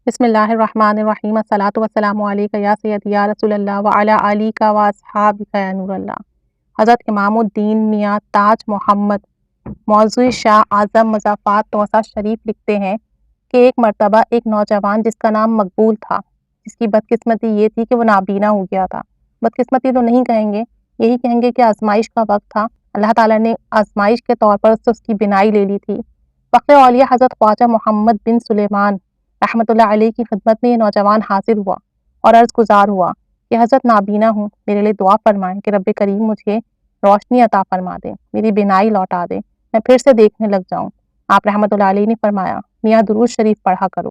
بسم اللہ الرحمن الرحیم الصلاۃ والسلام علیک یا سیدی یا رسول اللہ وعلی آلک و اصحابک یا نور اللہ۔ حضرت امام الدین میاں تاج محمد موضوع شاہ اعظم مضافات توسہ شریف لکھتے ہیں کہ ایک مرتبہ ایک نوجوان جس کا نام مقبول تھا، جس کی بدقسمتی یہ تھی کہ وہ نابینا ہو گیا تھا۔ بدقسمتی تو نہیں کہیں گے، یہی کہیں گے کہ آزمائش کا وقت تھا، اللہ تعالیٰ نے آزمائش کے طور پر اس کی بینائی لے لی تھی۔ فخر اولیاء حضرت خواجہ محمد بن سلیمان رحمۃ اللہ علیہ کی خدمت میں یہ نوجوان حاضر ہوا اور عرض گزار ہوا کہ حضرت نابینا ہوں، میرے لیے دعا فرمائیں کہ رب کریم مجھے روشنی عطا فرما دے، میری بینائی لوٹا دے، میں پھر سے دیکھنے لگ جاؤں۔ آپ رحمۃ اللہ علیہ نے فرمایا، میاں درود شریف پڑھا کرو۔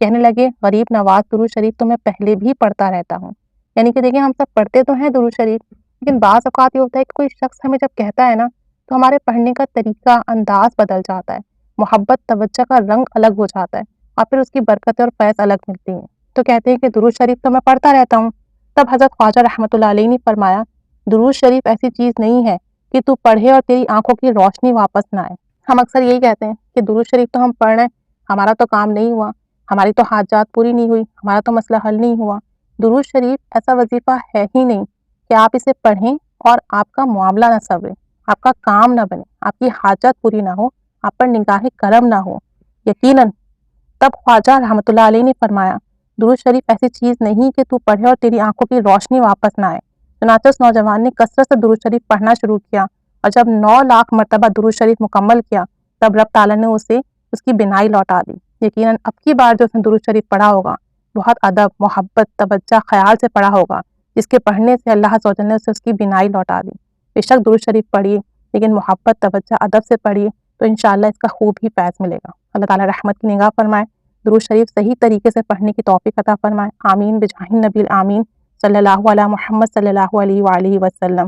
کہنے لگے، غریب نواز درود شریف تو میں پہلے بھی پڑھتا رہتا ہوں۔ یعنی کہ دیکھیں، ہم سب پڑھتے تو ہیں درود شریف، لیکن بعض اوقات یہ ہوتا ہے کہ کوئی شخص ہمیں جب کہتا ہے نا تو ہمارے پڑھنے کا طریقہ انداز بدل جاتا ہے، محبت توجہ کا رنگ الگ ہو جاتا ہے اور پھر اس کی برکتیں اور فیض الگ ملتی ہیں۔ تو کہتے ہیں کہ درود شریف تو میں پڑھتا رہتا ہوں۔ تب حضرت خواجہ رحمۃ اللہ علیہ نے فرمایا، درود شریف ایسی چیز نہیں ہے کہ تو پڑھے اور تیری آنکھوں کی روشنی واپس نہ آئے۔ ہم اکثر یہی کہتے ہیں کہ درود شریف تو ہم پڑھ رہے ہیں، ہمارا تو کام نہیں ہوا، ہماری تو حاجات پوری نہیں ہوئی، ہمارا تو مسئلہ حل نہیں ہوا۔ درود شریف ایسا وظیفہ ہے ہی نہیں کہ آپ اسے پڑھیں اور آپ کا معاملہ نہ سنورے، آپ کا کام نہ بنے، آپ کی حاجت پوری نہ ہو، آپ پر نگاہ کرم نہ ہو۔ یقیناً تب خواجہ رحمۃ اللہ علیہ نے فرمایا، درود شریف ایسی چیز نہیں کہ تو پڑھے اور تیری آنکھوں کی روشنی واپس نہ آئے۔ چنانچہ اس نوجوان نے کثرت سے درود شریف پڑھنا شروع کیا اور جب 9 لاکھ مرتبہ درود شریف مکمل کیا تب رب تعالیٰ نے اسے اس کی بینائی لوٹا دی۔ یقیناً اب کی بار جو اس نے درود شریف پڑھا ہوگا بہت ادب، محبت، توجہ، خیال سے پڑھا ہوگا، جس کے پڑھنے سے اللہ عز و جل نے اسے اس کی بینائی لوٹا دی۔ بے شک درود شریف پڑھیے، لیکن محبت، توجہ، ادب سے پڑھیے تو انشاءاللہ اس کا خوب ہی فیض ملے گا۔ اللہ تعالیٰ رحمت کی نگاہ فرمائے، درود شریف صحیح طریقے سے پڑھنے کی توفیق عطا فرمائے۔ آمین بجاہ النبی الآمین، صلی اللہ علی محمد صلی اللہ علیہ وآلہ وسلم۔